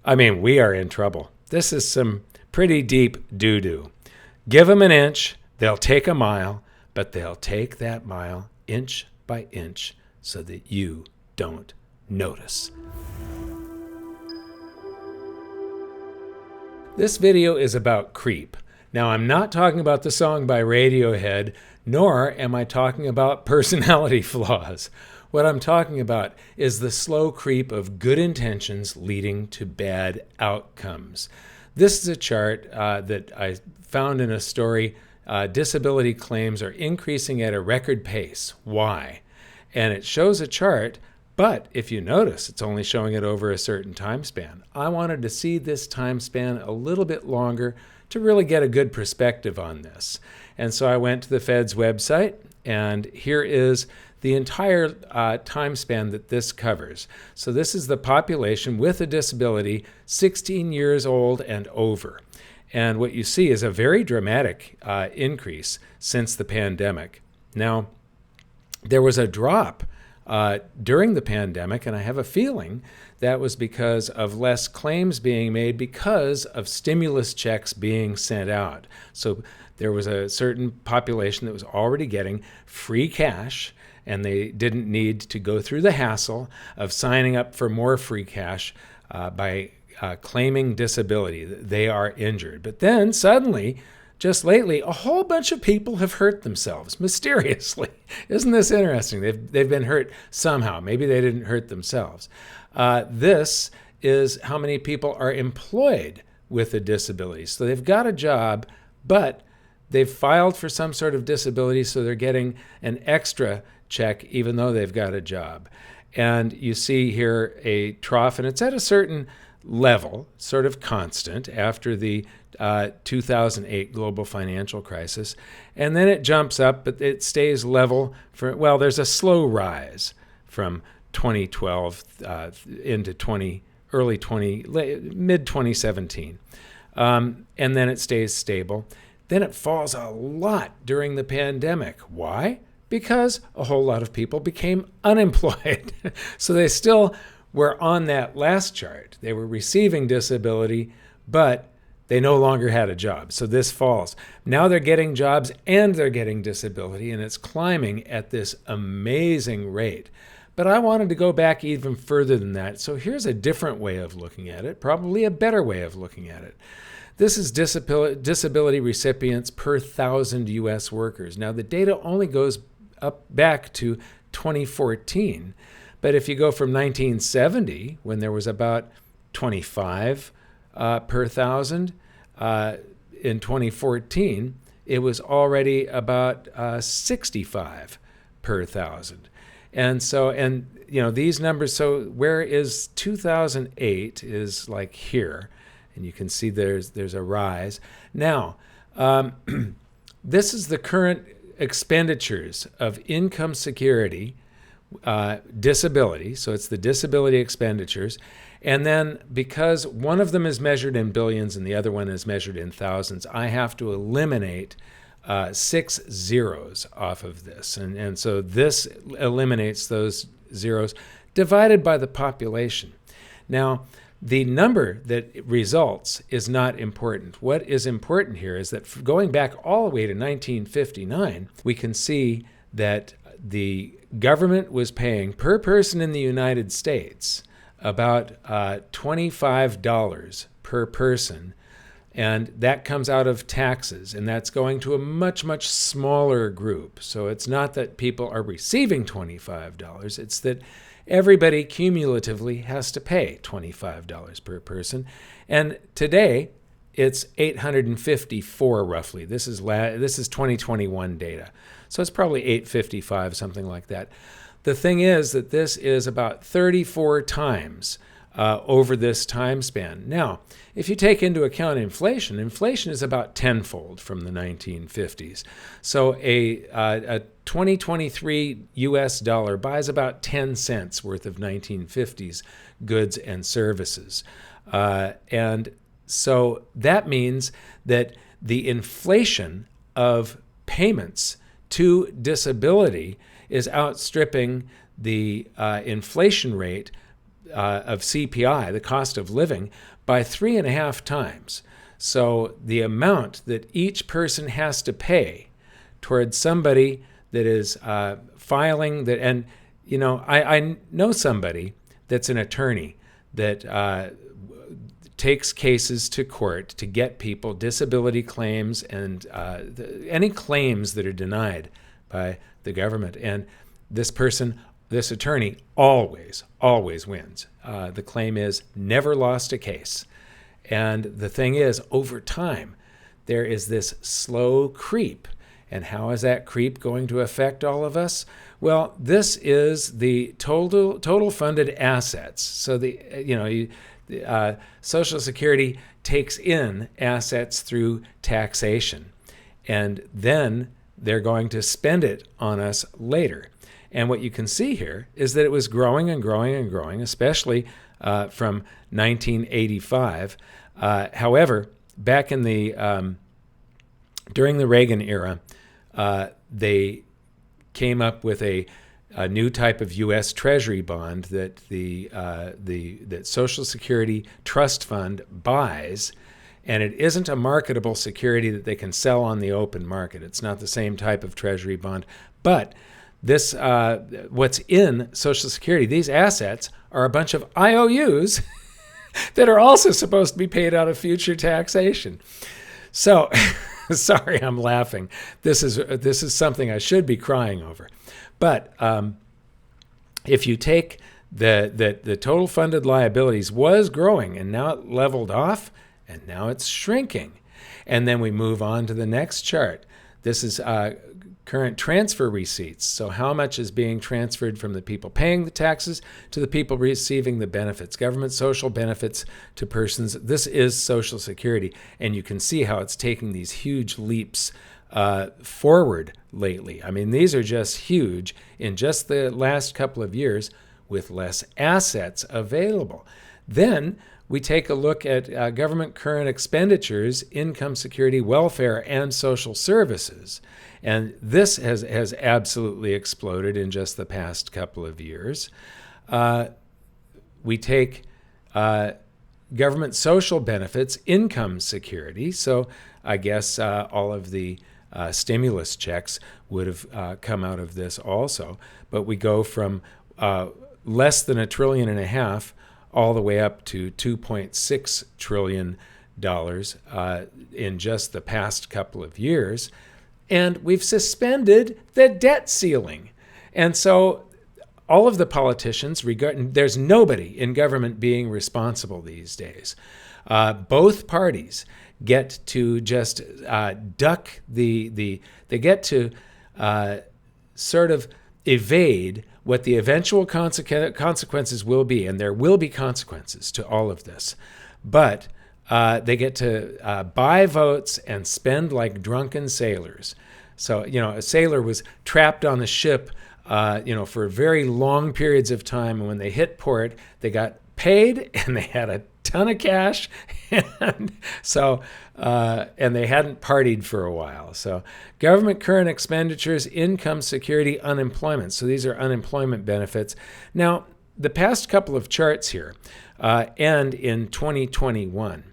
I mean, we are in trouble. This is some pretty deep doo-doo. Give them an inch, they'll take a mile, but they'll take that mile inch by inch so that you don't notice. This video is about creep. Now, I'm not talking about the song by Radiohead, nor am I talking about personality flaws. What I'm talking about is the slow creep of good intentions leading to bad outcomes. This is a chart that I found in a story. Disability claims are increasing at a record pace. Why? And it shows a chart, but if you notice, it's only showing it over a certain time span. I wanted to see this time span a little bit longer to really get a good perspective on this. And so I went to the Fed's website, and here is the entire time span that this covers. So this is the population with a disability 16 years old and over. And what you see is a very dramatic increase since the pandemic. Now, there was a drop during the pandemic, and I have a feeling that was because of less claims being made because of stimulus checks being sent out. So there was a certain population that was already getting free cash, and they didn't need to go through the hassle of signing up for more free cash by claiming disability. They are injured. But then suddenly, just lately, a whole bunch of people have hurt themselves mysteriously. Isn't this interesting? They've been hurt somehow. Maybe they didn't hurt themselves. This is how many people are employed with a disability. So they've got a job, but they've filed for some sort of disability, so they're getting an extra check even though they've got a job. And you see here a trough, and it's at a certain level, sort of constant after the 2008 global financial crisis. And then it jumps up, but it stays level for, well, there's a slow rise from 2012 into mid 2017. And then it stays stable. Then it falls a lot during the pandemic. Why? Because a whole lot of people became unemployed. So they still were on that last chart. They were receiving disability, but they no longer had a job. So this falls. Now they're getting jobs and they're getting disability, and it's climbing at this amazing rate. But I wanted to go back even further than that. So here's a different way of looking at it, probably a better way of looking at it. This is disability recipients per 1,000 U.S. workers. Now, the data only goes up back to 2014. But if you go from 1970, when there was about 25 per 1,000, in 2014, it was already about 65 per 1,000. And so, these numbers, so where is 2008 is like here. And you can see there's a rise. Now, this is the current expenditures of income security, disability. So it's the disability expenditures. And then because one of them is measured in billions and the other one is measured in thousands, I have to eliminate 6 zeros off of this. And so this eliminates those zeros divided by the population. Now, the number that results is not important. What is important here is that going back all the way to 1959, we can see that the government was paying per person in the United States about $25 per person, and that comes out of taxes, and that's going to a much, much smaller group. So it's not that people are receiving $25, it's that everybody cumulatively has to pay $25 per person. And today, it's 854 roughly. This is 2021 data. So it's probably 855, something like that. The thing is that this is about 34 times over this time span. Now, if you take into account inflation is about tenfold from the 1950s. So a 2023 US dollar buys about 10 cents worth of 1950s goods and services. And so that means that the inflation of payments to disability is outstripping the inflation rate of CPI, the cost of living, by 3.5 times. So the amount that each person has to pay towards somebody that is filing that, and I know somebody that's an attorney that takes cases to court to get people disability claims and any claims that are denied by the government. And this attorney always wins. The claim is never lost a case. And the thing is, over time, there is this slow creep. And how is that creep going to affect all of us? Well, this is the total funded assets. So Social Security takes in assets through taxation, and then they're going to spend it on us later. And what you can see here is that it was growing and growing and growing, especially from 1985. However, back in during the Reagan era, they came up with a new type of U.S. Treasury bond that that Social Security Trust Fund buys, and it isn't a marketable security that they can sell on the open market. It's not the same type of Treasury bond, but this what's in Social Security, these assets are a bunch of IOUs that are also supposed to be paid out of future taxation. So, sorry, I'm laughing. This is something I should be crying over. But if you take the total funded liabilities was growing, and now it leveled off, and now it's shrinking. And then we move on to the next chart. This is current transfer receipts. So how much is being transferred from the people paying the taxes to the people receiving the benefits, government social benefits to persons. This is Social Security, and you can see how it's taking these huge leaps forward lately. I mean, these are just huge in just the last couple of years with less assets available. Then we take a look at government current expenditures, income, security, welfare, and social services. And this has absolutely exploded in just the past couple of years. We take government social benefits, income security. So I guess all of the stimulus checks would have come out of this also. But we go from less than $1.5 trillion all the way up to $2.6 trillion in just the past couple of years. And we've suspended the debt ceiling. And so all of the politicians, there's nobody in government being responsible these days. Both parties get to just duck they get to sort of evade what the eventual consequences will be, and there will be consequences to all of this. But they get to buy votes and spend like drunken sailors. So, a sailor was trapped on the ship, for very long periods of time, and when they hit port, they got paid and they had a ton of cash, and so and they hadn't partied for a while. So government current expenditures, income, security, unemployment. So these are unemployment benefits. Now, the past couple of charts here end in 2021.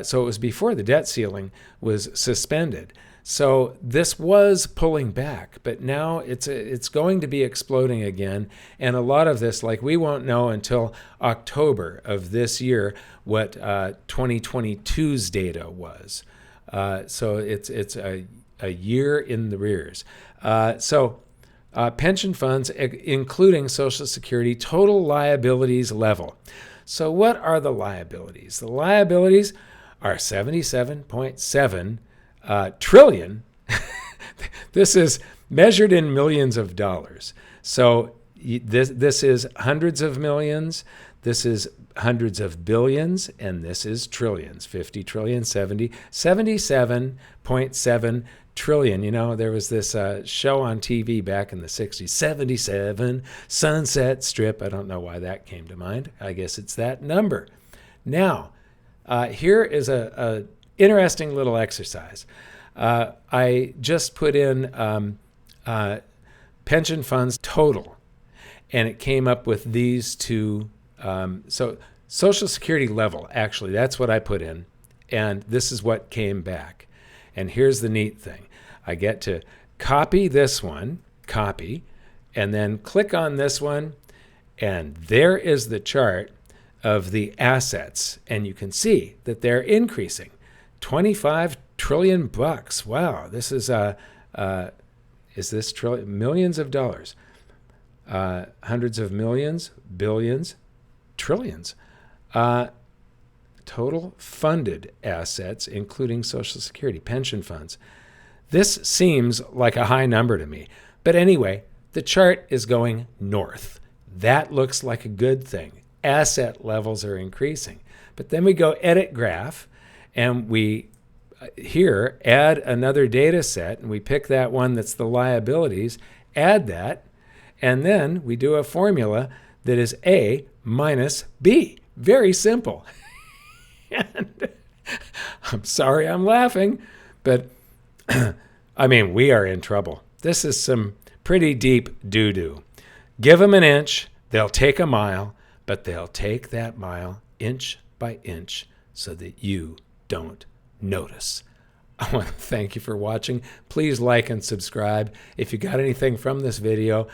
So it was before the debt ceiling was suspended. So this was pulling back, but now it's going to be exploding again. And a lot of this, like, we won't know until October of this year what 2022's data was. So it's a year in the rears. So pension funds, including Social Security, total liabilities level. So what are the liabilities? The liabilities are 77.7 trillion. This is measured in millions of dollars. So this is hundreds of millions, this is hundreds of billions, and this is trillions. 50 trillion, 77.7 trillion. There was this show on TV back in the 60s, 77 Sunset Strip. I don't know why that came to mind. I guess it's that number. Now, here is a interesting little exercise. I just put in pension funds total, and it came up with these two So Social Security level, actually, that's what I put in. And this is what came back. And here's the neat thing. I get to copy this one, copy, and then click on this one. And there is the chart of the assets. And you can see that they're increasing. 25 trillion bucks. Wow, this is this trillion? Millions of dollars. Hundreds of millions, billions, trillions. Total funded assets, including Social Security, pension funds. This seems like a high number to me. But anyway, the chart is going north. That looks like a good thing. Asset levels are increasing. But then we go edit graph, and we here add another data set, and we pick that one that's the liabilities, add that, and then we do a formula that is A minus B. Very simple. And I'm sorry I'm laughing, but I mean, we are in trouble. This is some pretty deep doo-doo. Give them an inch, they'll take a mile, but they'll take that mile inch by inch so that you don't notice. I want to thank you for watching. Please like and subscribe. If you got anything from this video,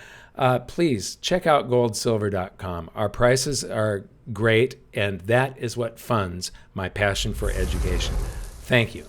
please check out goldsilver.com. Our prices are great, and that is what funds my passion for education. Thank you.